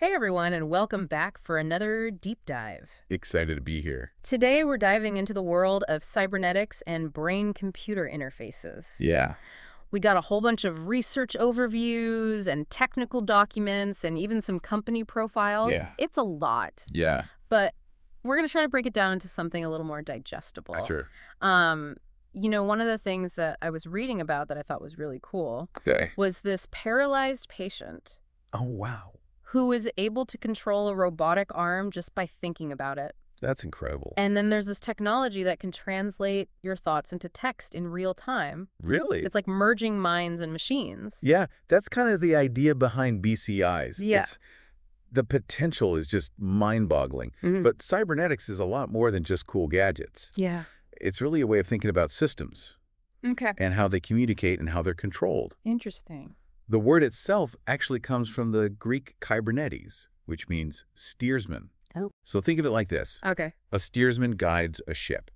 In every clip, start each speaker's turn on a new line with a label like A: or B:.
A: Hey everyone, and welcome back for another deep dive.
B: Excited to be here.
A: Today we're diving into the world of cybernetics and brain-computer interfaces.
B: Yeah.
A: We got a whole bunch of research overviews and technical documents and even some company profiles.
B: Yeah.
A: It's a lot,
B: Yeah.
A: but we're going to try to break it down into something a little more digestible.
B: Sure.
A: One of the things that I was reading about that I thought was really cool
B: Okay.
A: was this paralyzed patient
B: Oh, wow.
A: who is able to control a robotic arm just by thinking about it.
B: That's incredible.
A: And then there's this technology that can translate your thoughts into text in real time.
B: Really?
A: It's like merging minds and machines.
B: Yeah, that's kind of the idea behind BCIs.
A: Yeah.
B: The potential is just mind-boggling.
A: Mhm.
B: But cybernetics is a lot more than just cool gadgets.
A: Yeah.
B: It's really a way of thinking about systems
A: Okay.
B: and how they communicate and how they're controlled.
A: Interesting.
B: The word itself actually comes from the Greek kybernetes, which means steersman.
A: Oh.
B: So think of it like this.
A: Okay.
B: A steersman guides a ship,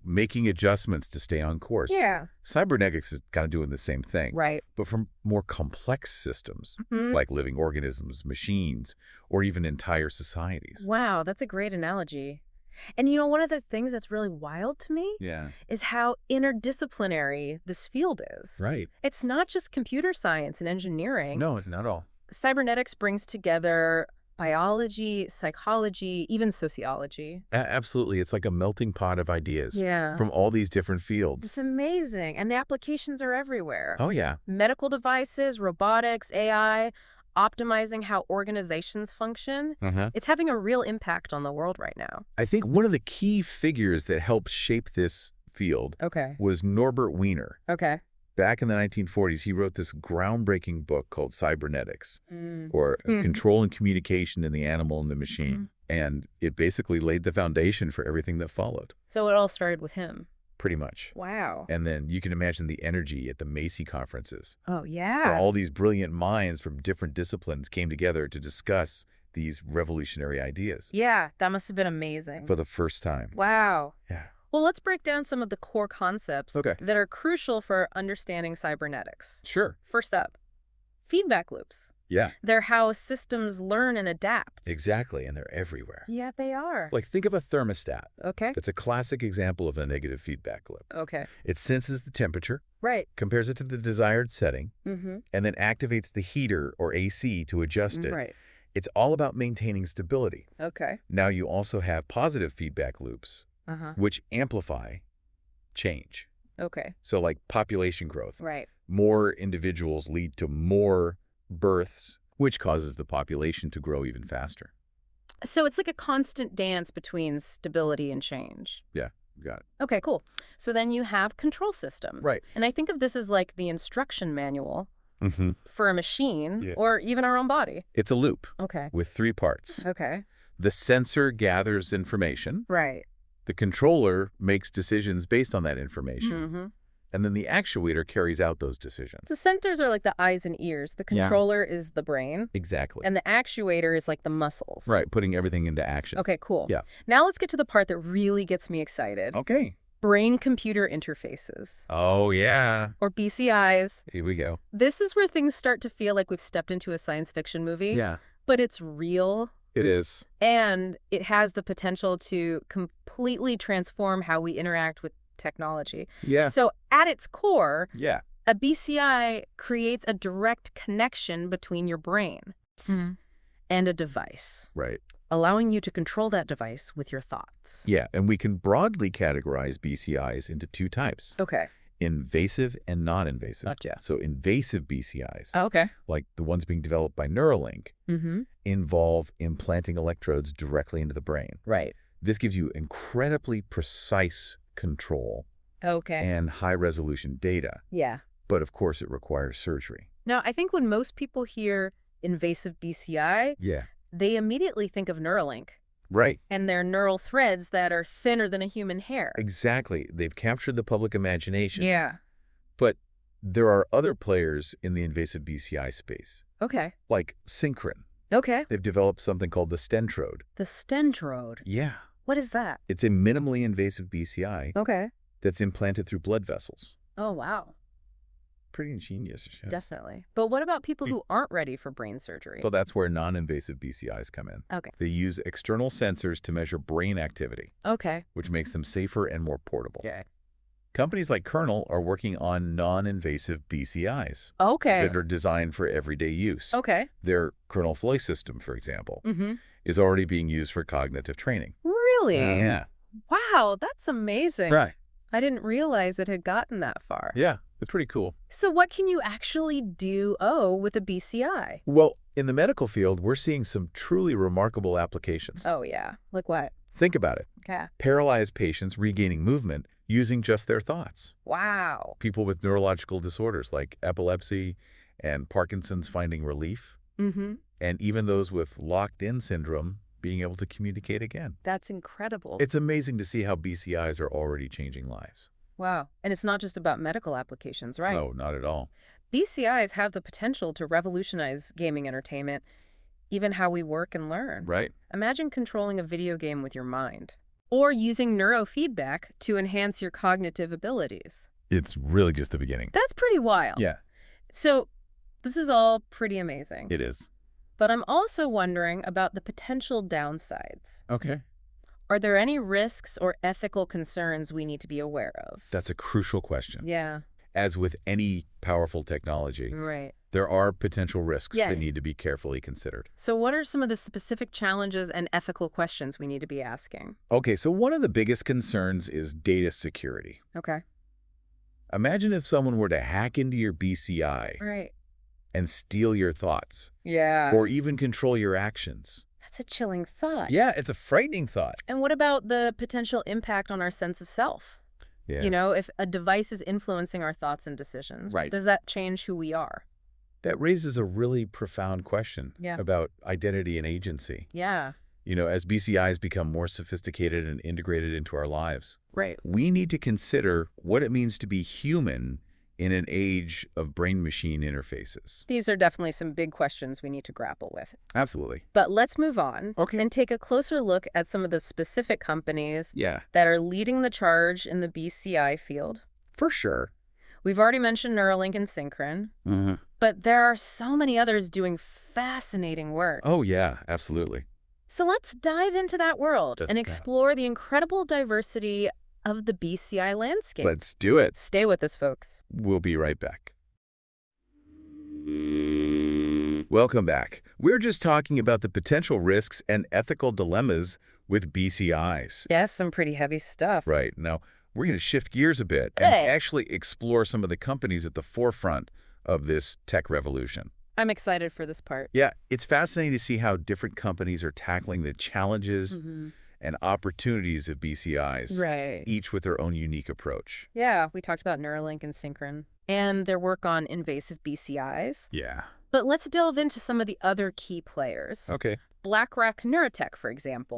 B: making adjustments to stay on course.
A: Yeah.
B: Cybernetics is kind of doing the same thing,
A: Right.
B: but for more complex systems,
A: Mhm.
B: like living organisms, machines, or even entire societies.
A: Wow, that's a great analogy. And one of the things that's really wild to me
B: Yeah,
A: is how interdisciplinary this field is.
B: right.
A: It's not just computer science and engineering.
B: No, not at all.
A: Cybernetics brings together biology, psychology, even sociology.
B: Absolutely. It's like a melting pot of ideas
A: Yeah.
B: from all these different
A: It's
B: fields.
A: amazing. And the applications are everywhere.
B: Oh, yeah.
A: Medical devices, robotics, AI, optimizing how organizations function. It's having a real impact on the world right now.
B: I think one of the key figures that helped shape this field
A: Okay.
B: was Norbert Wiener.
A: Okay.
B: Back in the 1940s, he wrote this groundbreaking book called Cybernetics, or
A: Mhm.
B: Control and Communication in the Animal and the Machine. And it basically laid the foundation for everything that followed,
A: So it all started with him.
B: pretty much.
A: Wow.
B: And then you can imagine the energy at the Macy conferences,
A: Oh,
B: where
A: yeah.
B: all these brilliant minds from different disciplines came together to discuss these revolutionary ideas
A: Yeah, that must have been amazing.
B: for the first time.
A: Wow.
B: Yeah.
A: Well, let's break down some of the core concepts
B: Okay.
A: that are crucial for understanding cybernetics.
B: Sure.
A: First up, feedback loops.
B: Yeah,
A: They're how systems learn and adapt.
B: exactly. And they're everywhere.
A: Yeah, they are.
B: Like, think of a thermostat.
A: Okay.
B: That's a classic example of a negative feedback loop.
A: Okay.
B: It senses the temperature,
A: Right.
B: compares it to the desired setting,
A: Mm-hmm.
B: and then activates the heater or AC to adjust it.
A: Right.
B: It's all about maintaining stability.
A: Okay.
B: Now you also have positive feedback loops,
A: Uh-huh.
B: which amplify change.
A: Okay.
B: So like population growth.
A: Right.
B: More individuals lead to more births, which causes the population to grow even faster.
A: So it's like a constant dance between stability and change.
B: Yeah, got it.
A: Okay, cool. So then you have control system.
B: Right.
A: And I think of this as like the instruction manual
B: Mm-hmm.
A: for a machine
B: Yeah.
A: or even our own body.
B: It's a loop
A: Okay.
B: with 3 parts.
A: Okay.
B: The sensor gathers information.
A: Right.
B: The controller makes decisions based on that information.
A: Mm-hmm.
B: And then the actuator carries out those decisions.
A: The sensors are like the eyes and ears. The
B: Yeah.
A: controller is the brain.
B: Exactly.
A: And the actuator is like the muscles.
B: Right, putting everything into action.
A: Okay, cool.
B: Yeah.
A: Now let's get to the part that really gets me excited.
B: Okay.
A: Brain-computer interfaces,
B: Oh, yeah.
A: or BCIs.
B: Here we go.
A: This is where things start to feel like we've stepped into a science fiction movie.
B: Yeah,
A: But it's real,
B: it is.
A: and it has the potential to completely transform how we interact with technology.
B: Yeah.
A: So at its core,
B: Yeah.
A: a BCI creates a direct connection between your brain and a device,
B: Right.
A: allowing you to control that device with your thoughts.
B: Yeah, and we can broadly categorize BCIs into 2 types,
A: Okay.
B: invasive and non-invasive.
A: Gotcha.
B: So invasive BCIs,
A: Okay.
B: like the ones being developed by Neuralink,
A: Mm-hmm.
B: involve implanting electrodes directly into the brain.
A: Right.
B: This gives you incredibly precise control
A: Okay.
B: and high-resolution data,
A: Yeah.
B: but of course it requires surgery.
A: Now, I think when most people hear invasive BCI,
B: Yeah.
A: they immediately think of Neuralink
B: Right.
A: and their neural threads that are thinner than a human hair.
B: Exactly. They've captured the public imagination.
A: Yeah.
B: But there are other players in the invasive BCI space,
A: Okay.
B: like Synchron.
A: Okay.
B: They've developed something called the stentrode.
A: The stentrode.
B: Yeah.
A: What is that?
B: It's a minimally invasive BCI
A: Okay.
B: that's implanted through blood vessels.
A: Oh, wow.
B: pretty ingenious. Yeah.
A: Definitely. But what about people who aren't ready for brain surgery?
B: So that's where non-invasive BCIs come in.
A: Okay.
B: They use external sensors to measure brain activity,
A: Okay.
B: which makes them safer and more portable.
A: Okay.
B: Companies like Kernel are working on non-invasive BCIs
A: Okay.
B: that are designed for everyday use.
A: Okay.
B: Their Kernel Flow system, for example,
A: Mm-hmm.
B: is already being used for cognitive training.
A: Really?
B: Yeah.
A: Wow, that's amazing.
B: Right.
A: I didn't realize it had gotten that far.
B: Yeah, it's pretty cool.
A: So what can you actually do, with a BCI?
B: Well, in the medical field, we're seeing some truly remarkable applications.
A: Oh, yeah. Like what?
B: Think about it.
A: Okay.
B: Paralyzed patients regaining movement using just their thoughts.
A: Wow.
B: People with neurological disorders like epilepsy and Parkinson's finding relief.
A: Mm-hmm.
B: And even those with locked-in syndrome being able to communicate again.
A: That's incredible.
B: It's amazing to see how BCIs are already changing lives.
A: Wow. And it's not just about medical applications, right?
B: No, not at all.
A: BCIs have the potential to revolutionize gaming entertainment, even how we work and learn.
B: Right?
A: Imagine controlling a video game with your mind, or using neurofeedback to enhance your cognitive abilities.
B: It's really just the beginning.
A: That's pretty wild.
B: Yeah,
A: So this is all pretty amazing.
B: it is.
A: But I'm also wondering about the potential downsides.
B: Okay.
A: Are there any risks or ethical concerns we need to be aware of?
B: That's a crucial question.
A: Yeah,
B: As with any powerful technology,
A: right.
B: there are potential risks
A: Yeah.
B: that need to be carefully considered.
A: So what are some of the specific challenges and ethical questions we need to be asking?
B: Okay, so one of the biggest concerns is data security.
A: Okay.
B: Imagine if someone were to hack into your BCI
A: Right.
B: and steal your thoughts,
A: Yeah.
B: or even control your actions.
A: That's a chilling thought.
B: Yeah, it's a frightening thought.
A: And what about the potential impact on our sense of self?
B: Yeah.
A: You know, if a device is influencing our thoughts and decisions,
B: Right.
A: does that change who we are?
B: That raises a really profound question
A: Yeah.
B: about identity and agency.
A: Yeah.
B: You know, as BCIs become more sophisticated and integrated into our lives,
A: Right.
B: we need to consider what it means to be human in an age of brain-machine interfaces.
A: These are definitely some big questions we need to grapple with.
B: Absolutely.
A: But let's move on
B: Okay.
A: and take a closer look at some of the specific companies
B: Yeah,
A: that are leading the charge in the BCI field.
B: for sure.
A: We've already mentioned Neuralink and Synchron,
B: Mm-hmm.
A: but there are so many others doing fascinating work.
B: Oh, yeah, absolutely.
A: So let's dive into that world
B: Just
A: and
B: that.
A: explore the incredible diversity of the BCI landscape.
B: Let's do it.
A: Stay with us, folks.
B: We'll be right back. Welcome back. We're just talking about the potential risks and ethical dilemmas with BCIs.
A: Yes, some pretty heavy stuff.
B: Right. Now, we're going to shift gears a bit and
A: Hey.
B: actually explore some of the companies at the forefront of this tech revolution.
A: I'm excited for this part.
B: Yeah, it's fascinating to see how different companies are tackling the challenges and opportunities of BCIs,
A: Right.
B: each with their own unique approach.
A: Yeah, we talked about Neuralink and Synchron and their work on invasive BCIs.
B: Yeah.
A: But let's delve into some of the other key players.
B: Okay.
A: Blackrock Neurotech, for example.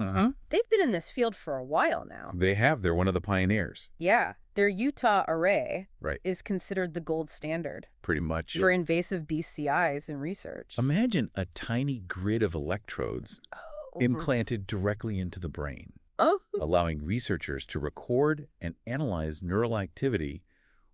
A: They've been in this field for a while now.
B: They have. They're one of the pioneers.
A: Yeah, their Utah array
B: Right.
A: is considered the gold standard
B: Pretty much.
A: for invasive BCIs in research.
B: Imagine a tiny grid of electrodes implanted directly into the brain,
A: Oh,
B: allowing researchers to record and analyze neural activity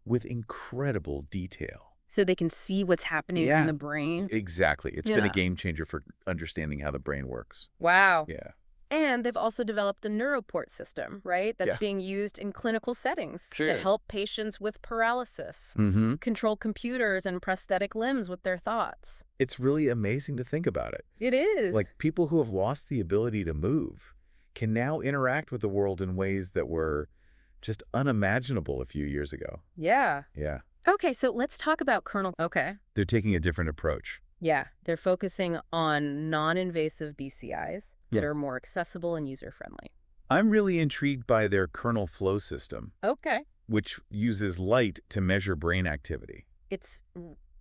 B: with incredible detail.
A: so they can see what's happening
B: Yeah.
A: in the brain.
B: Exactly. It's been a
A: Yeah.
B: game changer for understanding how the brain works.
A: Wow.
B: Yeah.
A: And they've also developed the Neuroport system, right? That's
B: Yeah.
A: being used in clinical settings
B: Sure.
A: to help patients with paralysis,
B: Mm-hmm.
A: control computers and prosthetic limbs with their thoughts.
B: It's really amazing to think about it.
A: It is.
B: Like, people who have lost the ability to move can now interact with the world in ways that were just unimaginable a few years ago.
A: Yeah.
B: Yeah.
A: Okay, so let's talk about Kernel. Okay.
B: They're taking a different approach.
A: Yeah, they're focusing on non-invasive BCIs that
B: Yeah.
A: are more accessible and user-friendly.
B: I'm really intrigued by their Kernel Flow system,
A: Okay.
B: which uses light to measure brain activity.
A: It's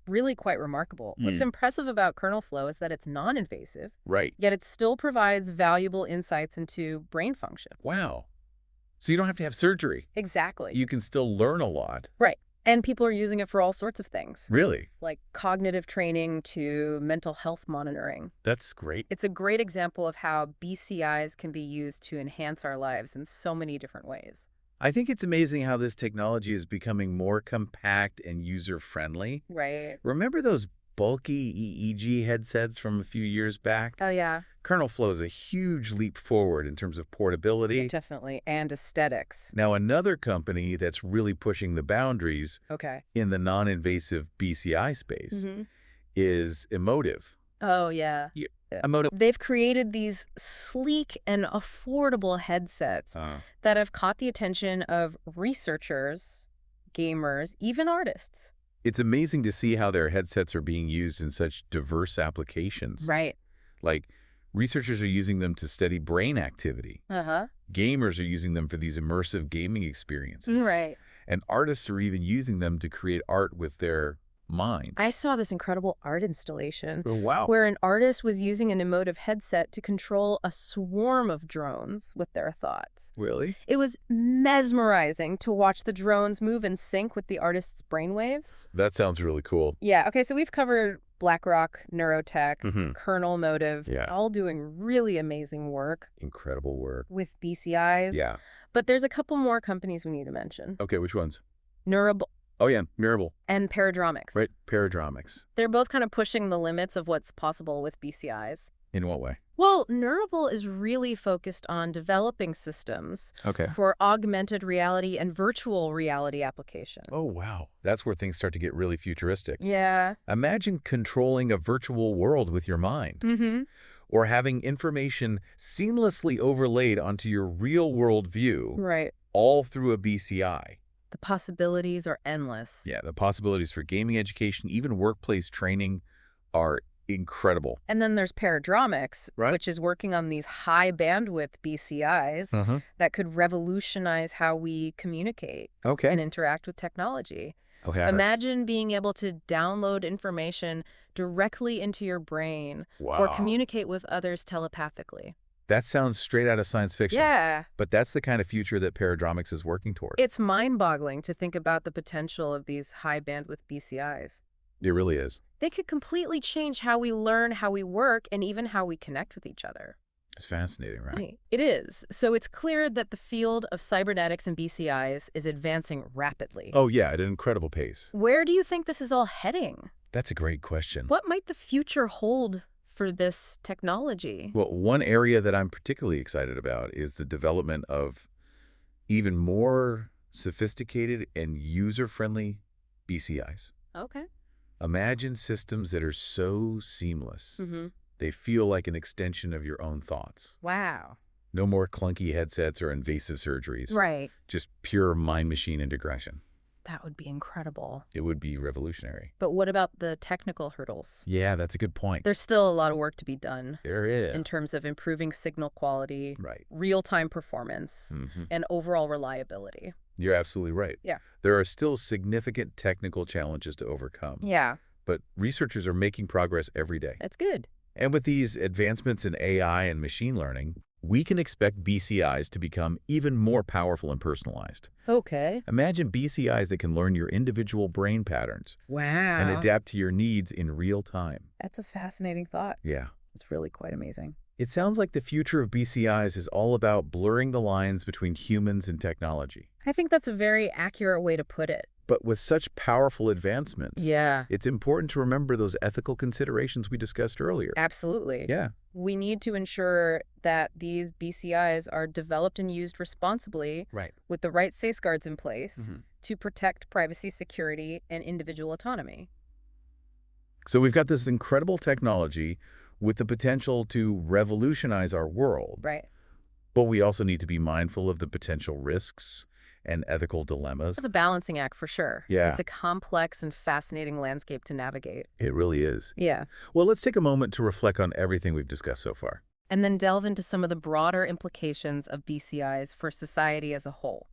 A: really quite remarkable. What's impressive about Kernel Flow is that it's non-invasive,
B: Right.
A: yet it still provides valuable insights into brain function.
B: Wow. So you don't have to have surgery.
A: Exactly.
B: You can still learn a lot.
A: Right. And people are using it for all sorts of things,
B: Really?
A: like cognitive training to mental health monitoring.
B: That's great.
A: It's a great example of how BCIs can be used to enhance our lives in so many different ways.
B: I think it's amazing how this technology is becoming more compact and user-friendly.
A: Right.
B: Remember those bulky EEG headsets from a few years back?
A: Oh, yeah.
B: Kernel Flow is a huge leap forward in terms of portability.
A: Definitely. And aesthetics.
B: Now, another company that's really pushing the boundaries
A: Okay.
B: in the non-invasive BCI space is Emotive.
A: Oh, yeah.
B: Emotive.
A: They've created these sleek and affordable headsets that have caught the attention of researchers, gamers, even artists.
B: It's amazing to see how their headsets are being used in such diverse applications.
A: Right.
B: Like, researchers are using them to study brain activity.
A: Uh-huh.
B: Gamers are using them for these immersive gaming experiences.
A: Right.
B: And artists are even using them to create art with their minds.
A: I saw this incredible art installation
B: Oh, wow.
A: where an artist was using an emotive headset to control a swarm of drones with their thoughts.
B: Really?
A: It was mesmerizing to watch the drones move in sync with the artist's brainwaves.
B: That sounds really cool.
A: Yeah, okay, so we've covered Blackrock Neurotech, Kernel Motive, all doing really amazing work.
B: Incredible work.
A: With BCIs.
B: Yeah.
A: But there's a couple more companies we need to mention.
B: Okay, which ones?
A: Oh,
B: yeah, Mirable.
A: And Paradromics.
B: Right, Paradromics.
A: They're both kind of pushing the limits of what's possible with BCIs.
B: In what way?
A: Well, Neurable is really focused on developing systems for augmented reality and virtual reality application.
B: Oh, wow. That's where things start to get really futuristic.
A: Yeah.
B: Imagine controlling a virtual world with your mind. Or having information seamlessly overlaid onto your real-world view.
A: Right.
B: All through a BCI.
A: The possibilities are endless.
B: Yeah, the possibilities for gaming education, even workplace training, are incredible.
A: And then there's Paradromics, which is working on these high-bandwidth BCIs that could revolutionize how we communicate and interact with technology. Imagine being able to download information directly into your brain or communicate with others telepathically.
B: That sounds straight out of science fiction.
A: Yeah.
B: But that's the kind of future that Paradromics is working toward.
A: It's mind-boggling to think about the potential of these high-bandwidth BCIs.
B: It really is.
A: They could completely change how we learn, how we work, and even how we connect with each other.
B: It's fascinating, right?
A: It is. So it's clear that the field of cybernetics and BCIs is advancing rapidly.
B: Oh, yeah, at an incredible pace.
A: Where do you think this is all heading?
B: That's a great question.
A: What might the future hold for this technology?
B: Well, one area that I'm particularly excited about is the development of even more sophisticated and user-friendly BCIs.
A: Okay.
B: Imagine systems that are so seamless. They feel like an extension of your own thoughts.
A: Wow.
B: No more clunky headsets or invasive surgeries.
A: Right.
B: Just pure mind-machine integration.
A: That would be incredible.
B: It would be revolutionary.
A: But what about the technical hurdles?
B: Yeah, that's a good point.
A: There's still a lot of work to be done.
B: There is.
A: In terms of improving signal quality,
B: Right.
A: real-time performance, and overall reliability.
B: You're absolutely right.
A: Yeah.
B: There are still significant technical challenges to overcome.
A: Yeah.
B: But researchers are making progress every day.
A: That's good.
B: And with these advancements in AI and machine learning, we can expect BCIs to become even more powerful and personalized.
A: Okay.
B: Imagine BCIs that can learn your individual brain patterns.
A: Wow.
B: And adapt to your needs in real time.
A: That's a fascinating thought.
B: Yeah.
A: It's really quite amazing.
B: It sounds like the future of BCIs is all about blurring the lines between humans and technology.
A: I think that's a very accurate way to put it.
B: But with such powerful advancements, it's important to remember those ethical considerations we discussed earlier.
A: Absolutely.
B: Yeah.
A: We need to ensure that these BCIs are developed and used responsibly with the right safeguards in place to protect privacy, security, and individual autonomy.
B: So we've got this incredible technology with the potential to revolutionize our world.
A: Right.
B: But we also need to be mindful of the potential risks and ethical dilemmas.
A: It's a balancing act for sure.
B: Yeah.
A: It's a complex and fascinating landscape to navigate.
B: It really is.
A: Yeah.
B: Well, let's take a moment to reflect on everything we've discussed so far.
A: And then delve into some of the broader implications of BCIs for society as a whole.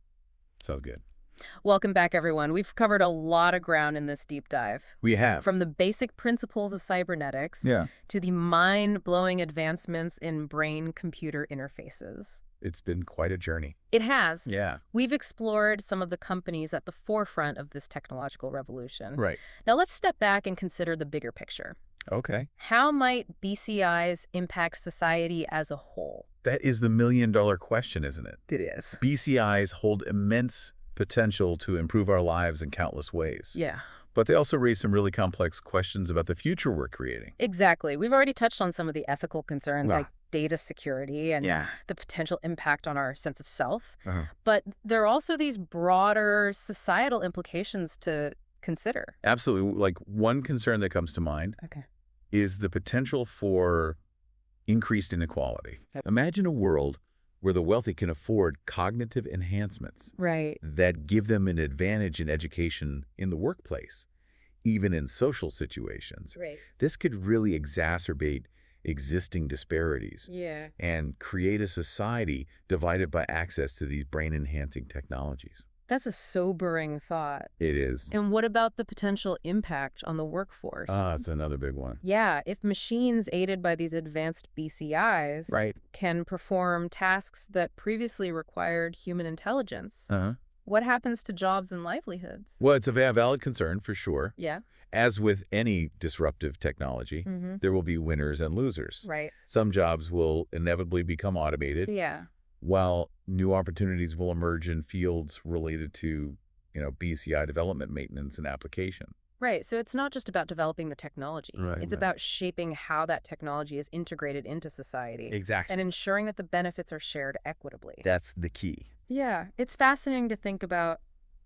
B: Sounds good.
A: Welcome back, everyone. We've covered a lot of ground in this deep dive.
B: We have.
A: From the basic principles of cybernetics to the mind-blowing advancements in brain-computer interfaces.
B: It's been quite a journey.
A: It has.
B: Yeah.
A: We've explored some of the companies at the forefront of this technological revolution.
B: Right.
A: Now let's step back and consider the bigger picture.
B: Okay.
A: How might BCIs impact society as a whole?
B: That is the million-dollar question, isn't it?
A: It is.
B: BCIs hold immense potential to improve our lives in countless ways.
A: Yeah.
B: But they also raise some really complex questions about the future we're creating.
A: Exactly. We've already touched on some of the ethical concerns like data security and
B: Yeah.
A: the potential impact on our sense of self. But there are also these broader societal implications to consider.
B: Absolutely. Like one concern that comes to mind is the potential for increased inequality. Imagine a world where the wealthy can afford cognitive enhancements that give them an advantage in education in the workplace, even in social situations. This could really exacerbate existing disparities and create a society divided by access to these brain-enhancing technologies.
A: That's a sobering thought.
B: It is.
A: And what about the potential impact on the workforce?
B: That's another big one.
A: Yeah, if machines aided by these advanced BCIs can perform tasks that previously required human intelligence, what happens to jobs and livelihoods?
B: Well, it's a valid concern for sure.
A: Yeah.
B: As with any disruptive technology, there will be winners and losers. Some jobs will inevitably become automated. While new opportunities will emerge in fields related to, BCI development, maintenance, and application.
A: Right. So it's not just about developing the technology. It's about shaping how that technology is integrated into society.
B: Exactly.
A: And ensuring that the benefits are shared equitably.
B: That's the key.
A: Yeah. It's fascinating to think about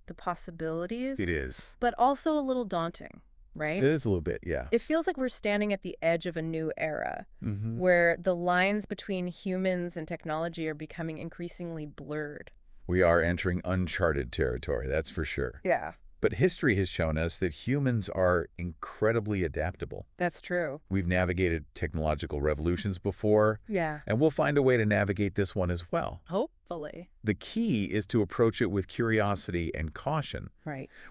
A: the possibilities.
B: It is.
A: But also a little daunting, right?
B: It is a little bit, yeah.
A: It feels like we're standing at the edge of a new era where the lines between humans and technology are becoming increasingly blurred.
B: We are entering uncharted territory, that's for sure.
A: Yeah.
B: But history has shown us that humans are incredibly adaptable.
A: That's true.
B: We've navigated technological revolutions before.
A: Yeah.
B: And we'll find a way to navigate this one as well.
A: Hopefully.
B: The key is to approach it with curiosity and caution.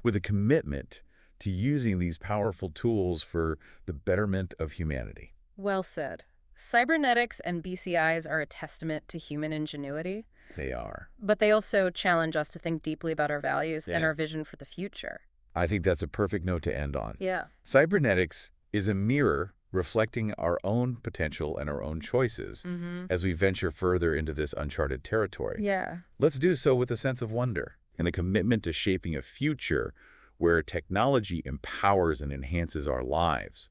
B: With a commitment to using these powerful tools for the betterment of humanity.
A: Well said. Cybernetics and BCIs are a testament to human ingenuity.
B: They are.
A: But they also challenge us to think deeply about our values and our vision for the future.
B: I think that's a perfect note to end on.
A: Yeah.
B: Cybernetics is a mirror reflecting our own potential and our own choices as we venture further into this uncharted territory.
A: Yeah.
B: Let's do so with a sense of wonder and a commitment to shaping a future where technology empowers and enhances our lives.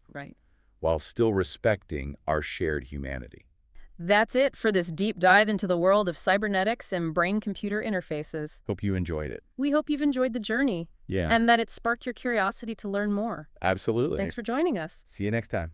B: While still respecting our shared humanity.
A: That's it for this deep dive into the world of cybernetics and brain-computer interfaces.
B: Hope you enjoyed it.
A: We hope you've enjoyed the journey.
B: Yeah.
A: And that it sparked your curiosity to learn more.
B: Absolutely.
A: Thanks for joining us.
B: See you next time.